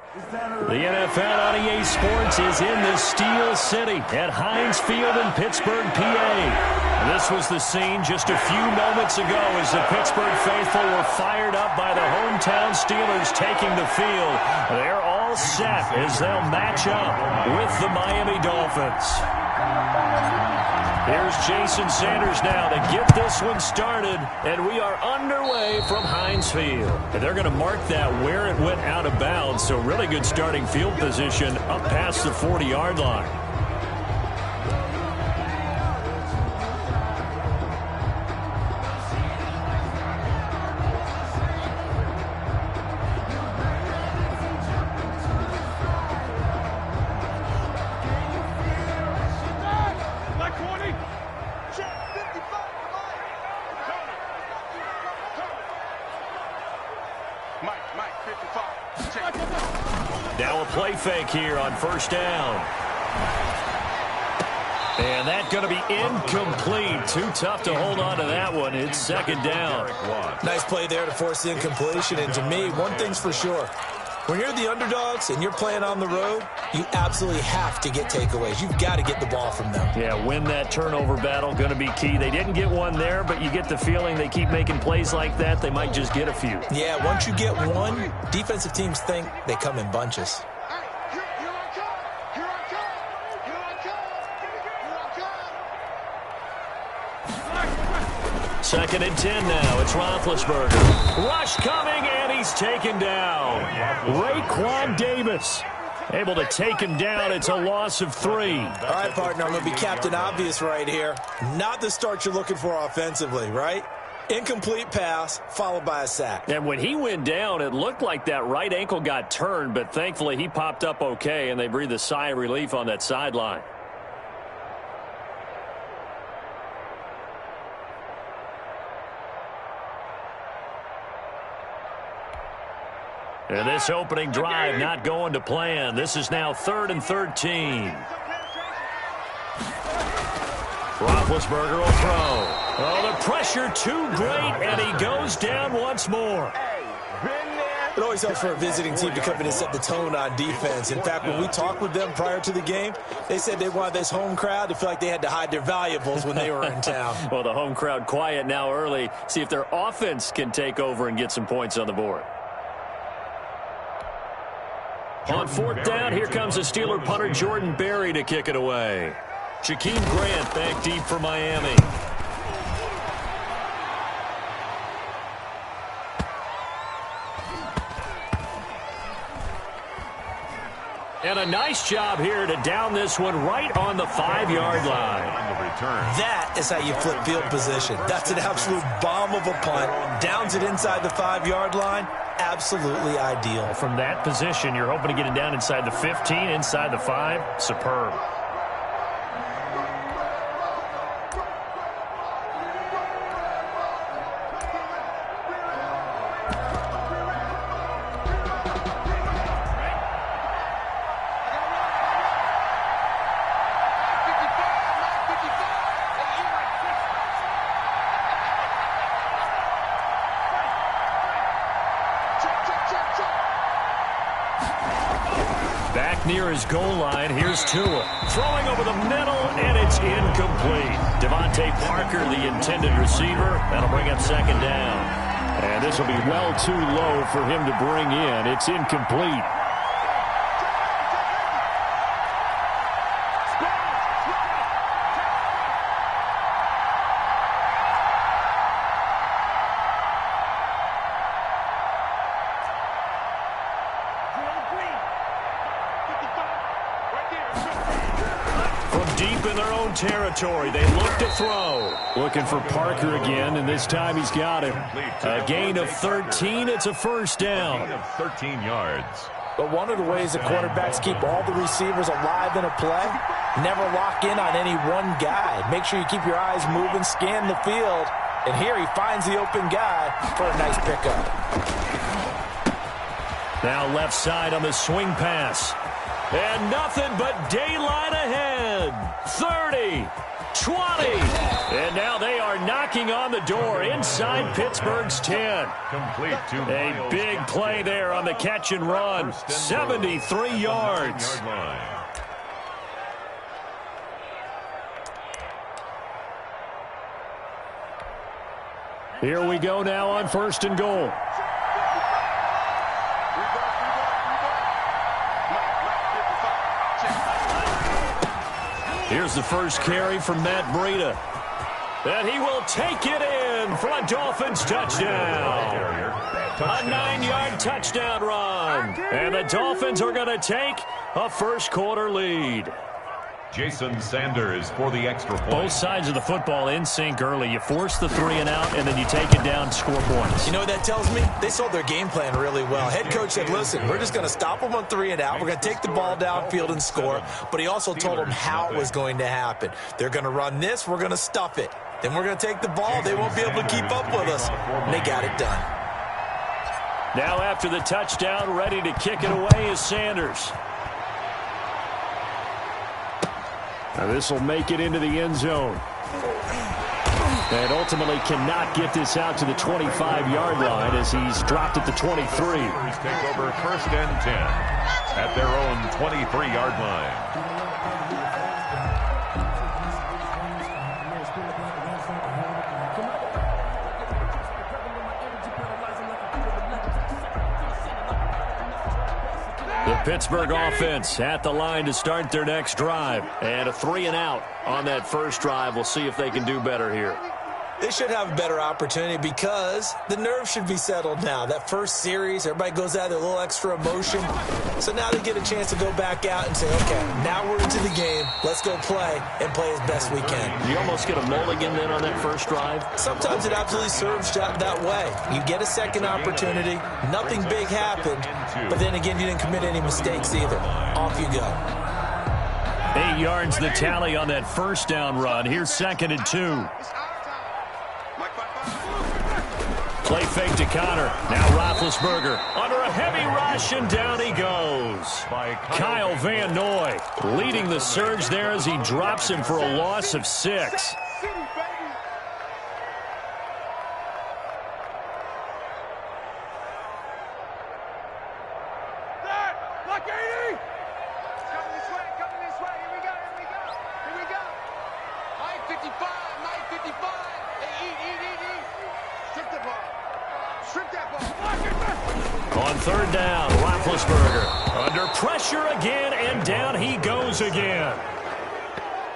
The NFL on EA Sports is in the Steel City at Heinz Field in Pittsburgh, PA. This was the scene just a few moments ago as the Pittsburgh faithful were fired up by the hometown Steelers taking the field. They're all set as they'll match up with the Miami Dolphins. Here's Jason Sanders now to get this one started, and we are underway from Heinz Field. And they're going to mark that where it went out of bounds, so really good starting field position up past the 40-yard line. Now a play fake here on first down. And that's going to be incomplete. Too tough to hold on to that one. It's second down. Nice play there to force the incompletion. And to me, one thing's for sure. When you're the underdogs and you're playing on the road, you absolutely have to get takeaways. You've got to get the ball from them. Yeah, win that turnover battle, going to be key. They didn't get one there, but you get the feeling they keep making plays like that, they might just get a few. Yeah, once you get one, defensive teams think they come in bunches. Second and 10 now. It's Roethlisberger. Rush coming, and he's taken down. Raekwon Davis able to take him down. It's a loss of 3. All right, partner, I'm going to be Captain Obvious right here. Not the start you're looking for offensively, right? Incomplete pass followed by a sack. And when he went down, it looked like that right ankle got turned, but thankfully he popped up okay, and they breathed a sigh of relief on that sideline. And this opening drive not going to plan. This is now 3rd and 13. Roethlisberger will throw. Oh, the pressure too great, and he goes down once more. It always helps for a visiting team to come in and set the tone on defense. In fact, when we talked with them prior to the game, they said they wanted this home crowd to feel like they had to hide their valuables when they were in town. Well, the home crowd quiet now early. See if their offense can take over and get some points on the board. On 4th down, here comes the Steeler punter Jordan Berry to kick it away. Jakeem Grant back deep for Miami. And a nice job here to down this one right on the 5-yard line. That is how you flip field position. That's an absolute bomb of a punt. Downs it inside the 5-yard line. Absolutely ideal. From that position, you're hoping to get it down inside the 15, inside the 5. Superb. Back near his goal line, here's Tua. Throwing over the middle, and it's incomplete. Devontae Parker, the intended receiver. That'll bring up second down. And this will be well too low for him to bring in. It's incomplete. Territory. They look to throw. Looking for Parker again, and this time he's got him. A gain of 13. It's a first down. 13 yards. But one of the ways the quarterbacks keep all the receivers alive in a play, never lock in on any one guy. Make sure you keep your eyes moving, scan the field, and here he finds the open guy for a nice pickup. Now left side on the swing pass. And nothing but daylight ahead. 30, 20. And now they are knocking on the door inside Pittsburgh's 10. A big play there on the catch and run. 73 yards. Here we go now on 1st and goal. Here's the first carry from Matt Breida. And he will take it in for a Dolphins touchdown. A 9-yard touchdown run. And the Dolphins are going to take a first-quarter lead. Jason Sanders for the extra point. Both sides of the football in sync early. You force the 3 and out, and then you take it down, score points. You know what that tells me? They sold their game plan really well. Head coach said, listen, we're just going to stop them on 3 and out. We're going to take the ball downfield and score. But he also told them how it was going to happen. They're going to run this. We're going to stuff it. Then we're going to take the ball. They won't be able to keep up with us. And they got it done. Now after the touchdown, ready to kick it away is Sanders. Now this will make it into the end zone. And ultimately cannot get this out to the 25-yard line as he's dropped at the 23. Take over 1st and 10 at their own 23-yard line. The Pittsburgh offense at the line to start their next drive. And a 3 and out on that first drive. We'll see if they can do better here. They should have a better opportunity because the nerves should be settled now. That first series, everybody goes out with a little extra emotion. So now they get a chance to go back out and say, okay, now we're into the game. Let's go play and play as best we can. You almost get a mulligan then on that first drive? Sometimes it absolutely serves that way. You get a second opportunity. Nothing big happened. But then again, you didn't commit any mistakes either. Off you go. 8 yards the tally on that first down run. Here's 2nd and 2. Play fake to Connor. Now Roethlisberger under a heavy rush, and down he goes. Kyle Van Noy leading the surge there as he drops him for a loss of 6. On 3rd down, Roethlisberger under pressure again, and down he goes again.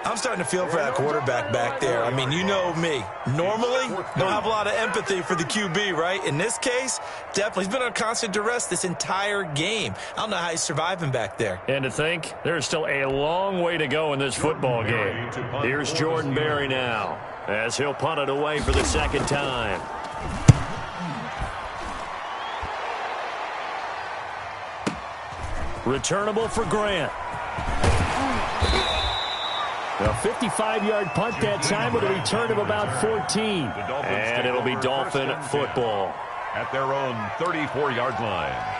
I'm starting to feel for that quarterback back there. I mean, you know me. Normally, don't have a lot of empathy for the QB, right? In this case, definitely. He's been on constant duress this entire game. I don't know how he's surviving back there. And to think, there's still a long way to go in this football game. Here's Jordan Berry now as he'll punt it away for the 2nd time. Returnable for Grant. A 55-yard punt that time with a return of about 14. And it'll be Dolphin football. At their own 34-yard line.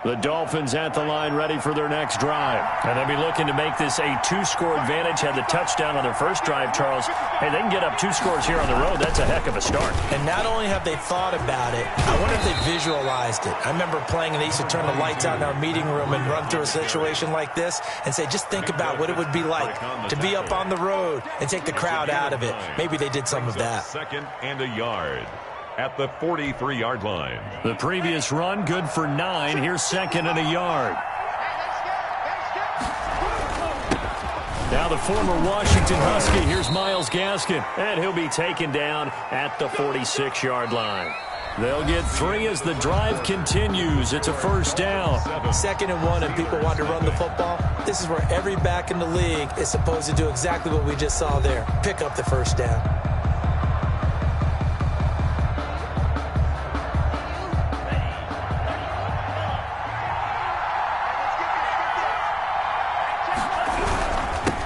The Dolphins at the line ready for their next drive. And they'll be looking to make this a 2-score advantage. Had the touchdown on their first drive, Charles. Hey, they can get up 2 scores here on the road. That's a heck of a start. And not only have they thought about it, I wonder if they visualized it. I remember playing and they used to turn the lights out in our meeting room and run through a situation like this and say, just think about what it would be like to be up on the road and take the crowd out of it. Maybe they did some of that. 2nd and a yard. At the 43-yard line. The previous run, good for 9. Here's 2nd and a yard. Now the former Washington Husky. Here's Myles Gaskin. And he'll be taken down at the 46-yard line. They'll get 3 as the drive continues. It's a 1st down. 2nd and 1 and people want to run the football. This is where every back in the league is supposed to do exactly what we just saw there. Pick up the 1st down.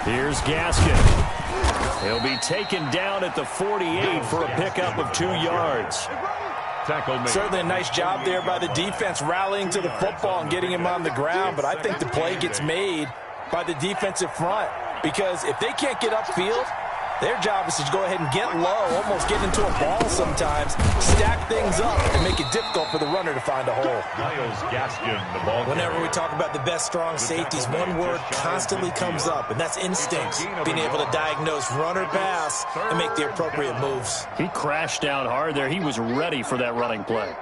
Here's Gaskin. He'll be taken down at the 48 for a pickup of 2 yards. Tackle made. Certainly a nice job there by the defense rallying to the football and getting him on the ground, but I think the play gets made by the defensive front because if they can't get upfield, their job is to go ahead and get low, almost get into a ball sometimes, stack things up, and make it difficult for the runner to find a hole. Miles Gaskin, the ball. Whenever we talk about the best strong safeties, one word constantly comes up, and that's instinct. Being able to diagnose run or pass and make the appropriate moves. He crashed down hard there. He was ready for that running play.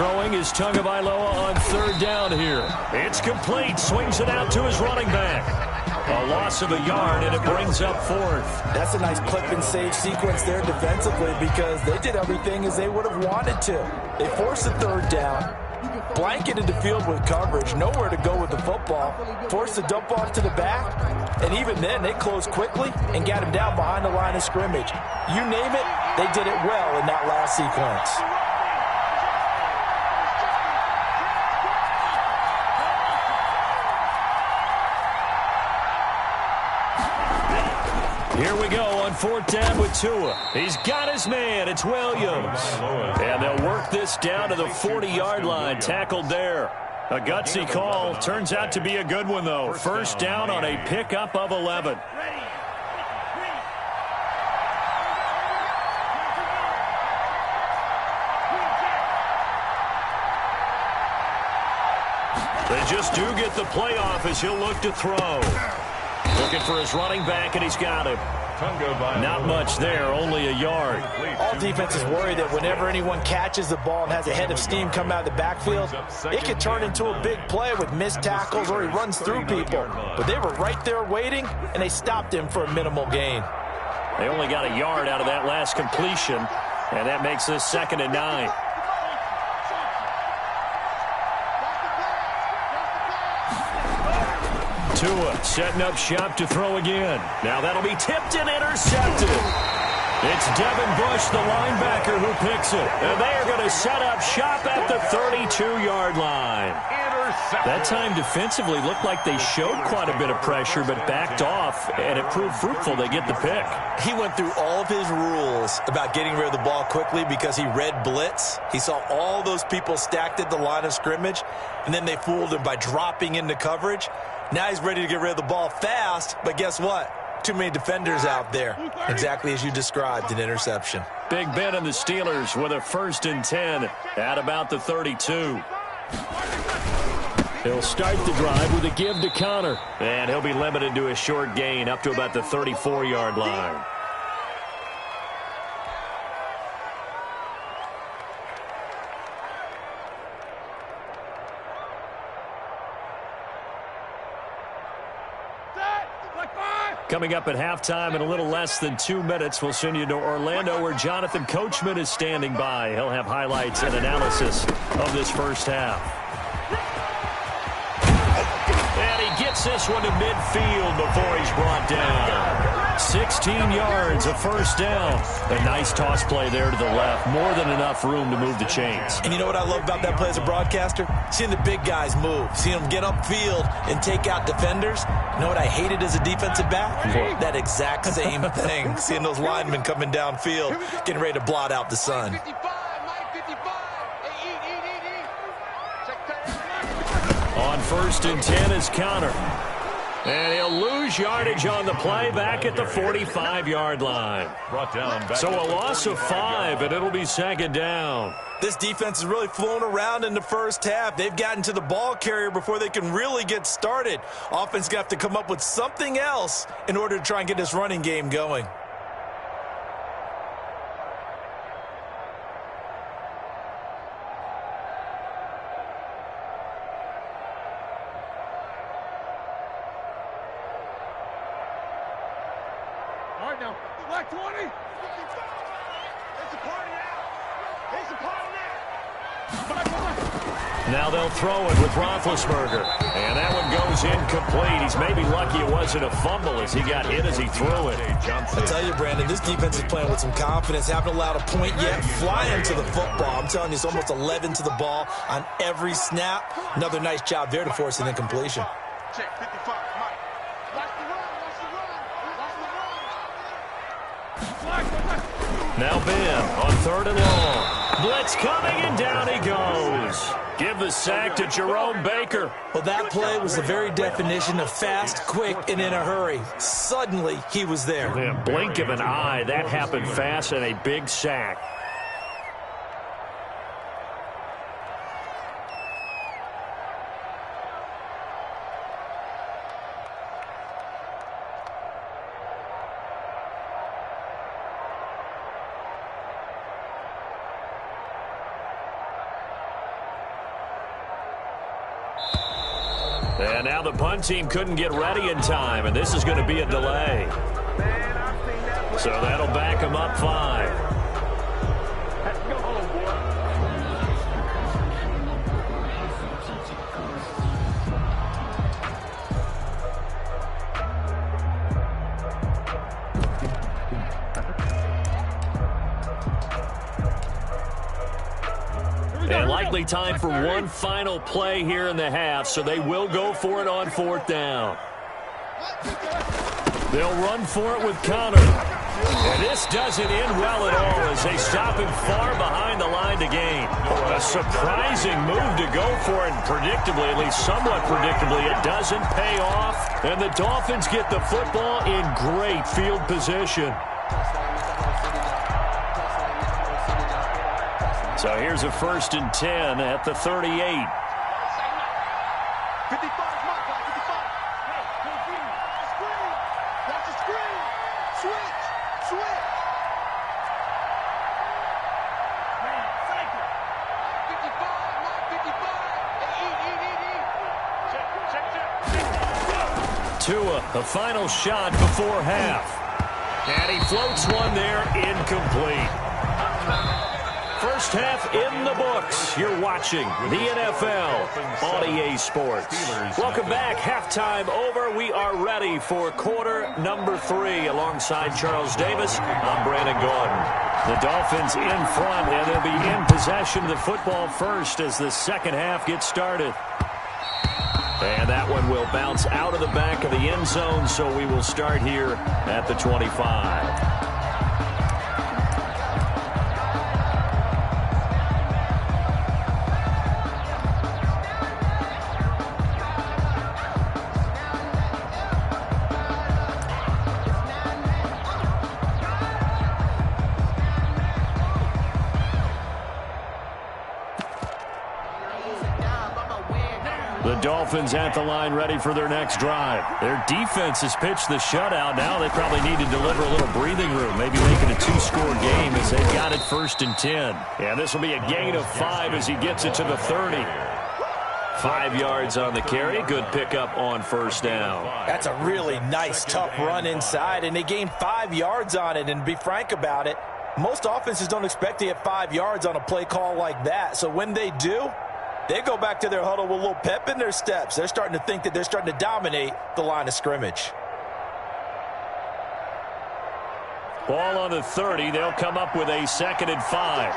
Throwing is Tagovailoa on third down here. It's complete. Swings it out to his running back. A loss of a yard, and it brings up fourth. That's a nice clip and save sequence there defensively because they did everything as they would have wanted to. They forced the third down, blanketed the field with coverage, nowhere to go with the football, forced the dump off to the back, and even then they closed quickly and got him down behind the line of scrimmage. You name it, they did it well in that last sequence. Here we go on fourth down with Tua. He's got his man. It's Williams. And they'll work this down to the 40-yard line. Tackled there. A gutsy call. Turns out to be a good one, though. First down on a pickup of 11. They just do get the playoff as he'll look to throw. Looking for his running back, and he's got him. Not much there, only a yard. All defenses worry that whenever anyone catches the ball and has a head of steam come out of the backfield, it can turn into a big play with missed tackles or he runs through people. But they were right there waiting, and they stopped him for a minimal gain. They only got a yard out of that last completion, and that makes this 2nd and 9. Tua setting up shop to throw again. Now that'll be tipped and intercepted. It's Devin Bush, the linebacker, who picks it. And they are going to set up shop at the 32-yard line. That time defensively looked like they showed quite a bit of pressure but backed off, and it proved fruitful. They get the pick. He went through all of his rules about getting rid of the ball quickly because he read blitz. He saw all those people stacked at the line of scrimmage, and then they fooled him by dropping into coverage. Now he's ready to get rid of the ball fast, but guess what? Too many defenders out there. Exactly as you described, an interception. Big Ben and the Steelers with a 1st and 10 at about the 32. He'll start the drive with a give to Connor. And he'll be limited to a short gain up to about the 34-yard line. Coming up at halftime in a little less than 2 minutes, we'll send you to Orlando where Jonathan Coachman is standing by. He'll have highlights and analysis of this first half. And he gets this one to midfield before he's brought down. 16 yards, a first down. A nice toss play there to the left. More than enough room to move the chains. And you know what I love about that play as a broadcaster? Seeing the big guys move. Seeing them get upfield and take out defenders. You know what I hated as a defensive back? That exact same thing. Seeing those linemen coming downfield, getting ready to blot out the sun. On 1st and 10 is Connor. And he'll lose yardage on the play back at the 45-yard line. Brought down back. So a loss of 5, and it'll be 2nd down. This defense is really flown around in the first half. They've gotten to the ball carrier before they can really get started. Offense got to come up with something else in order to try and get this running game going. Now they'll throw it with Roethlisberger. And that one goes incomplete. He's maybe lucky it wasn't a fumble as he got hit as he threw it. I tell you, Brandon, this defense is playing with some confidence. Haven't allowed a point yet. Flying to the football. I'm telling you, it's almost 11 to the ball on every snap. Another nice job there to force an incompletion. Check 55, Mike. Watch the run, Now Ben on 3rd and long. Blitz coming, and down he goes. Give the sack to Jerome Baker. Well, that play was the very definition of fast, quick, and in a hurry. Suddenly, he was there. In a blink of an eye, that happened fast, and a big sack. And now the punt team couldn't get ready in time, and this is going to be a delay. So that'll back them up 5. And likely time for one final play here in the half, so they will go for it on 4th down. They'll run for it with Connor. And this doesn't end well at all as they stop him far behind the line to gain. A surprising move to go for it, and predictably, at least somewhat predictably, it doesn't pay off. And the Dolphins get the football in great field position. So here's a 1st and 10 at the 38. 55, Mike, 55. Hey, screen. Watch the screen. Switch. Man, cycle. 55, Mike, 55. Hey, eat. Tua, the final shot before half. And he floats one there, incomplete. First half in the books. You're watching the NFL on EA Sports. Welcome back. Halftime over. We are ready for quarter number 3. Alongside Charles Davis, I'm Brandon Gordon. The Dolphins in front, and they'll be in possession of the football first as the second half gets started. And that one will bounce out of the back of the end zone, so we will start here at the 25. The Dolphins at the line ready for their next drive. Their defense has pitched the shutout. Now they probably need to deliver a little breathing room, maybe making a 2-score game as they've got it 1st and 10. And this will be a gain of 5 as he gets it to the 30. 5 yards on the carry. Good pickup on 1st down. That's a really nice, tough run inside, and they gained 5 yards on it. And to be frank about it, most offenses don't expect to get 5 yards on a play call like that. So when they do, they go back to their huddle with a little pep in their steps. They're starting to think that they're starting to dominate the line of scrimmage. Ball on the 30. They'll come up with a 2nd and 5.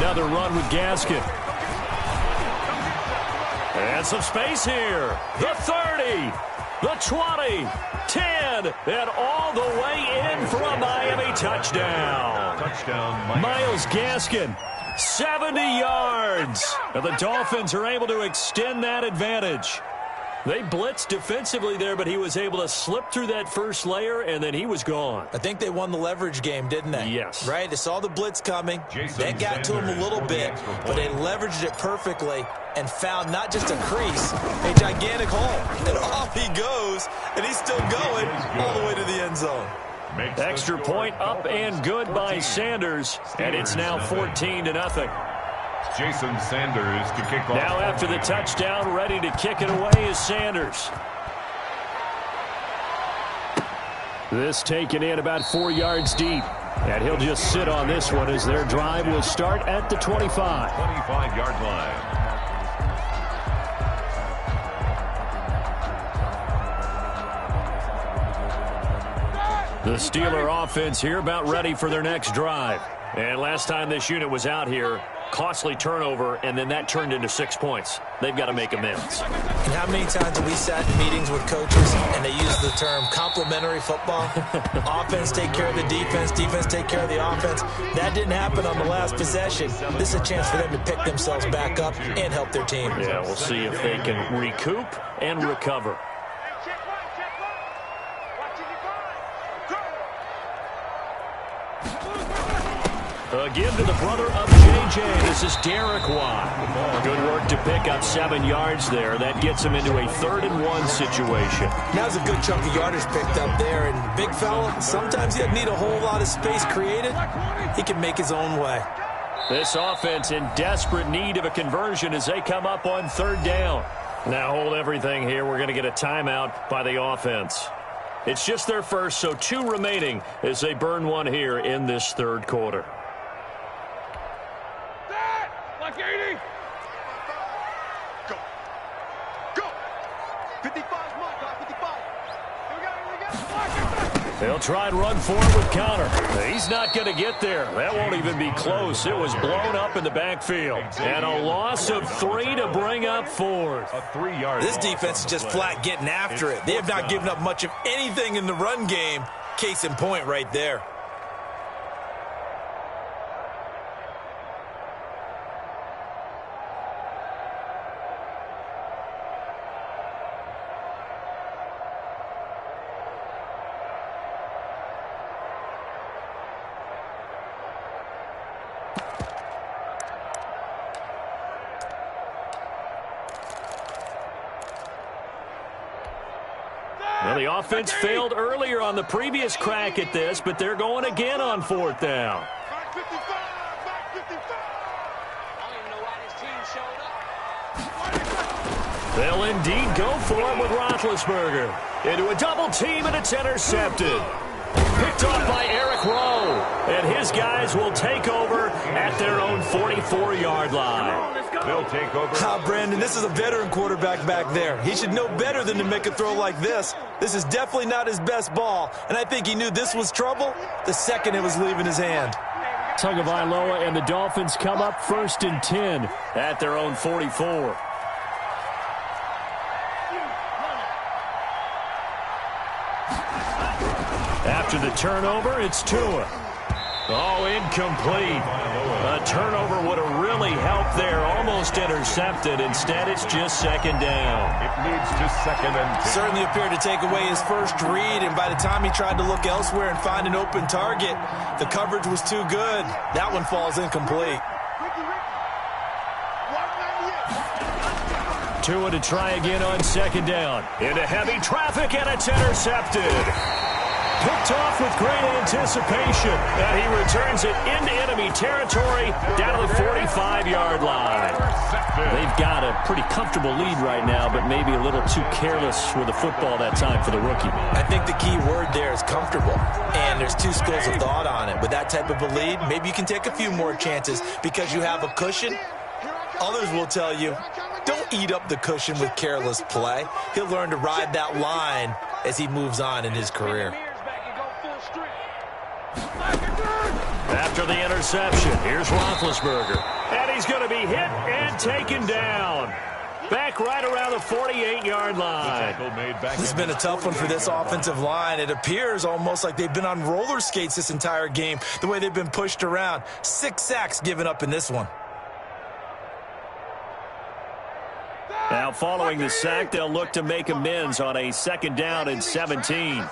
Another run with Gaskin. And some space here. The 30. The 20. 10. And all the way in for a Miami touchdown. Myles Gaskin. 70 yards. And the Dolphins are able to extend that advantage. They blitzed defensively there, but he was able to slip through that first layer, and then he was gone. I think they won the leverage game, didn't they? Yes. Right? They saw the blitz coming. That got to him a little bit, but they leveraged it perfectly and found not just a crease, a gigantic hole. And off he goes, and he's still going all the way to the end zone. Extra point up and good by Sanders, and it's now 14-0. Jason Sanders to kick off. Now after the touchdown, ready to kick it away is Sanders. This taken in about 4 yards deep. And he'll just sit on this one as their drive will start at the 25. 25-yard line. The Steeler offense here about ready for their next drive. And last time this unit was out here, costly turnover, and then that turned into 6 points. They've got to make amends. And how many times have we sat in meetings with coaches and they use the term complementary football? Offense take care of the defense, defense take care of the offense. That didn't happen on the last possession. This is a chance for them to pick themselves back up and help their team. Yeah, we'll see if they can recoup and recover. Again to the brother of J.J. This is Derek Watt. Good work to pick up 7 yards there. That gets him into a 3rd-and-1 situation. Now's a good chunk of yardage picked up there. And big fella, sometimes he doesn't need a whole lot of space created. He can make his own way. This offense in desperate need of a conversion as they come up on 3rd down. Now hold everything here. We're going to get a timeout by the offense. It's just their first, so 2 remaining as they burn one here in this 3rd quarter. Like 80. Go. Go. 55 my guy, 55. Here we go. They'll try and run forward with counter. He's not going to get there. That won't even be close. It was blown up in the backfield. And a loss of 3 to bring up 4th. A 3-yard. This defense is just flat getting after it. They have not given up much of anything in the run game. Case in point right there. Well, the offense failed earlier on the previous crack at this, but they're going again on 4th down. Back 55, back 55. I don't even know why this team showed up. They'll indeed go for it with Roethlisberger. Into a double team, and it's intercepted. Picked off by Eric Rowe. And his guys will take over at their own 44-yard line. They'll take over. Brandon, this is a veteran quarterback back there. He should know better than to make a throw like this. This is definitely not his best ball, and I think he knew this was trouble the second it was leaving his hand. Tagovailoa and the Dolphins come up 1st and 10 at their own 44. After the turnover, it's Tua. Oh, incomplete. A turnover would have really helped there. Almost intercepted. Instead, it's just 2nd down. It leads to 2nd and 10. Certainly appeared to take away his first read, and by the time he tried to look elsewhere and find an open target, the coverage was too good. That one falls incomplete. Tua to try again on 2nd down. Into heavy traffic, and it's intercepted. Picked off with great anticipation, and he returns it into enemy territory down to the 45-yard line. They've got a pretty comfortable lead right now, but maybe a little too careless with the football that time for the rookie. I think the key word there is comfortable, and there's 2 schools of thought on it. With that type of a lead, maybe you can take a few more chances because you have a cushion. Others will tell you, don't eat up the cushion with careless play. He'll learn to ride that line as he moves on in his career. After the interception, here's Roethlisberger. And he's going to be hit and taken down. Back right around the 48-yard line. This has been a tough one for this offensive line. It appears almost like they've been on roller skates this entire game, the way they've been pushed around. 6 sacks given up in this one. Now, following the sack, they'll look to make amends on a 2nd down and 17.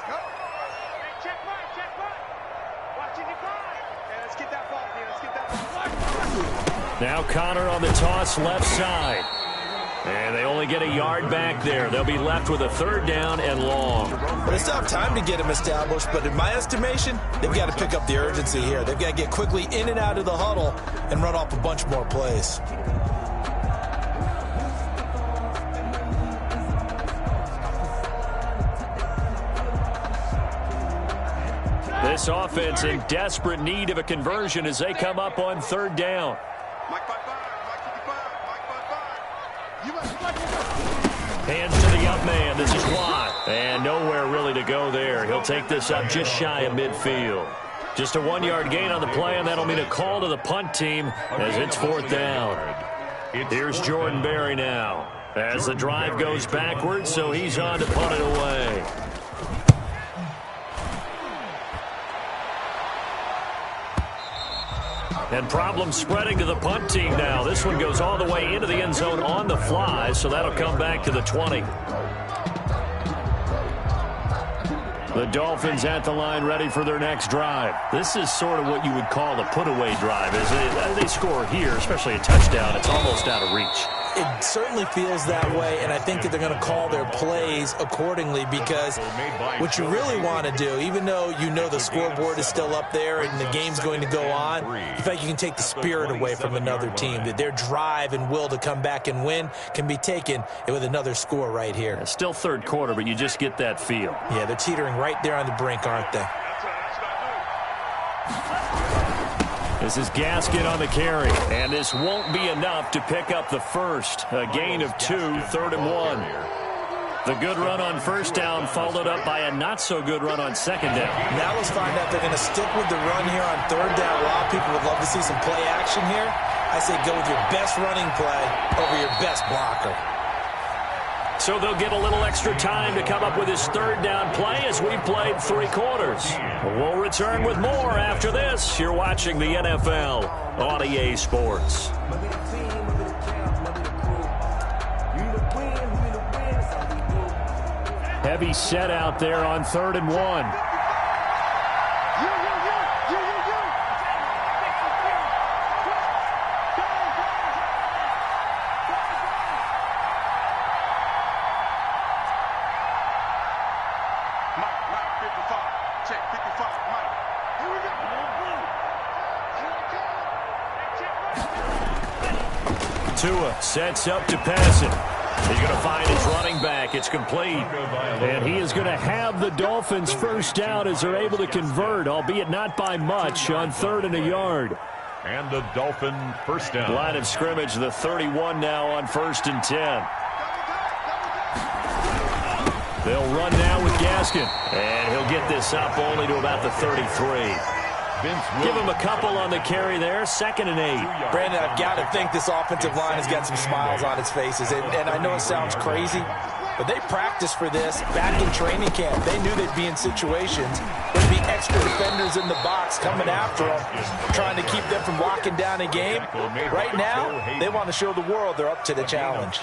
Now Connor on the toss left side. And they only get a yard back there. They'll be left with a 3rd down and long. Well, it's not time to get him established, but in my estimation, they've got to pick up the urgency here. They've got to get quickly in and out of the huddle and run off a bunch more plays. This offense in desperate need of a conversion as they come up on third down. Hands to the up man. This is Watt. And nowhere really to go there. He'll take this up just shy of midfield. Just a 1-yard gain on the play, and that'll mean a call to the punt team as it's fourth down. Here's Jordan Berry now as the drive goes backwards, so he's on to punt it away. And problems spreading to the punt team now. This one goes all the way into the end zone on the fly, so that'll come back to the 20. The Dolphins at the line ready for their next drive. This is sort of what you would call the put-away drive, isn't it? As they score here, especially a touchdown, it's almost out of reach. It certainly feels that way, and I think that they're going to call their plays accordingly because what you really want to do, even though you know the scoreboard is still up there and the game's going to go on, in fact, you can take the spirit away from another team. That their drive and will to come back and win can be taken with another score right here. It's still third quarter, but you just get that feel. Yeah, they're teetering right there on the brink, aren't they? This is Gaskin on the carry, and this won't be enough to pick up the first. A gain of 2, 3rd and 1. The good run on first down followed up by a not-so-good run on second down. Now let's find out if they're going to stick with the run here on third down. A lot of people would love to see some play action here. I say go with your best running play over your best blocker. So they'll get a little extra time to come up with his third down play as we've played 3 quarters. We'll return with more after this. You're watching the NFL on EA Sports. Heavy set out there on 3rd and 1. Tua sets up to pass it. He's going to find his running back. It's complete. And he is going to have the Dolphins first down as they're able to convert, albeit not by much, on 3rd and a yard. And the Dolphin first down. Line of scrimmage, the 31 now on 1st and 10. They'll run now with Gaskin. And he'll get this up only to about the 33. Give him a couple on the carry there. 2nd and 8. Brandon, I've got to think this offensive line has got some smiles on its faces. And I know it sounds crazy, but they practiced for this back in training camp. They knew they'd be in situations. There'd be extra defenders in the box coming after them, trying to keep them from locking down a game. Right now, they want to show the world they're up to the challenge.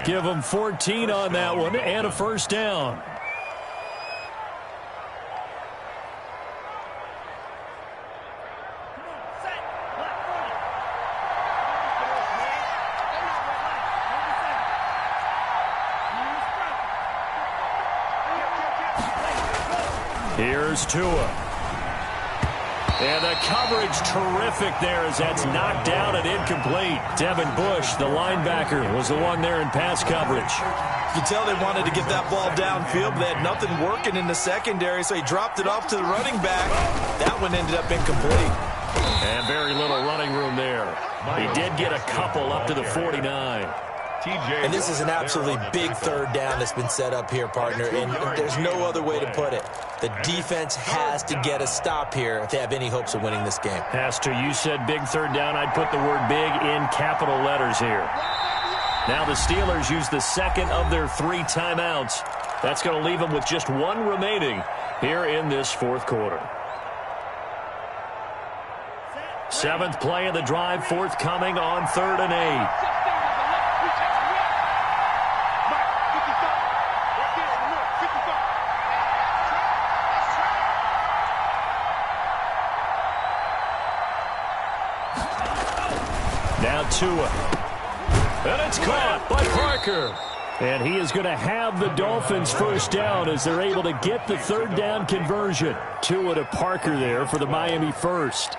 Give them 14 on that one and a first down. Here's Tua. And the coverage terrific there as that's knocked down and incomplete. Devin Bush, the linebacker, was the one there in pass coverage. You can tell they wanted to get that ball downfield, but they had nothing working in the secondary, so he dropped it off to the running back. That one ended up incomplete. And very little running room there. He did get a couple up to the 49. And this is an absolutely big 3rd down that's been set up here, partner, and there's no other way to put it. The defense has to get a stop here if they have any hopes of winning this game. Has to. You said big 3rd down. I'd put the word big in capital letters here. Now the Steelers use the 2nd of their 3 timeouts. That's going to leave them with just 1 remaining here in this 4th quarter. 7th play of the drive, forthcoming on 3rd and 8. Now Tua. And it's caught by Parker. And he is going to have the Dolphins first down as they're able to get the 3rd down conversion. Tua to Parker there for the Miami first.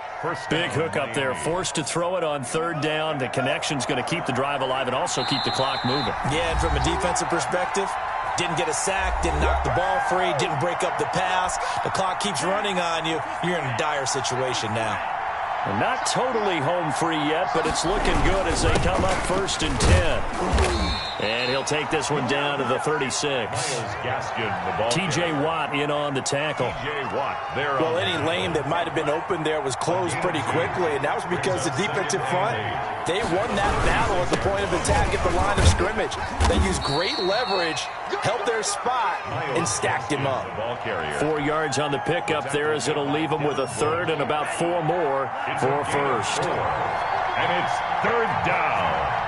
Big hook up there, forced to throw it on 3rd down. The connection's going to keep the drive alive and also keep the clock moving. Yeah, and from a defensive perspective, Didn't get a sack, didn't knock the ball free, didn't break up the pass. The clock keeps running on you. You're in a dire situation now. Not totally home free yet, but it's looking good as they come up 1st and 10. And he'll take this one down to the 36. T.J. Watt in on the tackle. Well, any lane that might have been open there was closed pretty quickly, and that was because the defensive front, they won that battle at the point of attack at the line of scrimmage. They used great leverage, held their spot, and stacked him up. 4 yards on the pickup there as it'll leave him with a 3rd and about 4 more for a 1st. And it's 3rd down.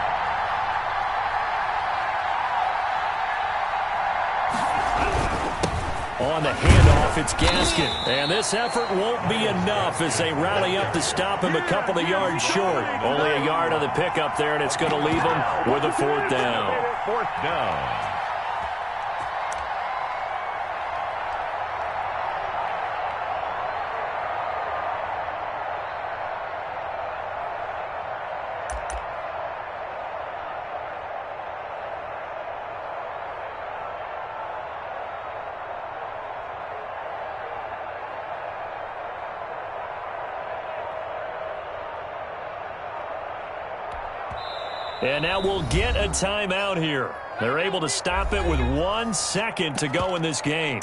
On the handoff, it's Gaskin. And this effort won't be enough as they rally up to stop him a couple of yards short. Only a yard on the pickup there, and it's going to leave him with a 4th down. 4th down. And now we'll get a timeout here. They're able to stop it with 1 second to go in this game.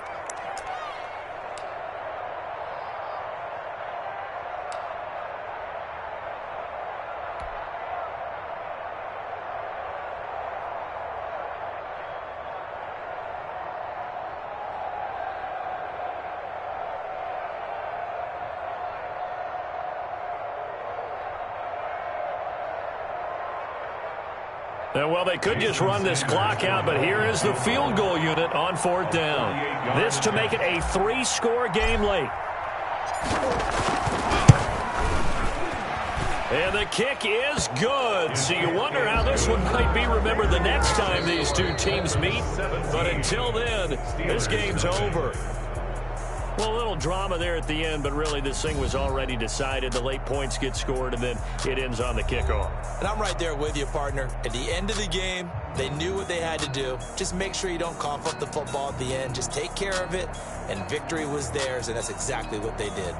Well, they could just run this clock out, but here is the field goal unit on 4th down. This to make it a 3-score game late. And the kick is good. So you wonder how this one might be remembered the next time these two teams meet. But until then, this game's over. Well, a little drama there at the end, but really this thing was already decided. The late points get scored, and then it ends on the kickoff. And I'm right there with you, partner. At the end of the game, they knew what they had to do. Just make sure you don't cough up the football at the end. Just take care of it, and victory was theirs, and that's exactly what they did.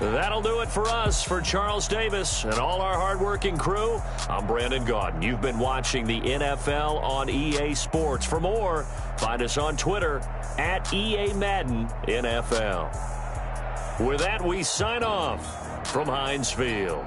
That'll do it for us. For Charles Davis and all our hardworking crew, I'm Brandon Gaudin. You've been watching the NFL on EA Sports. For more, find us on Twitter at EA Madden NFL. With that, we sign off from Heinz Field.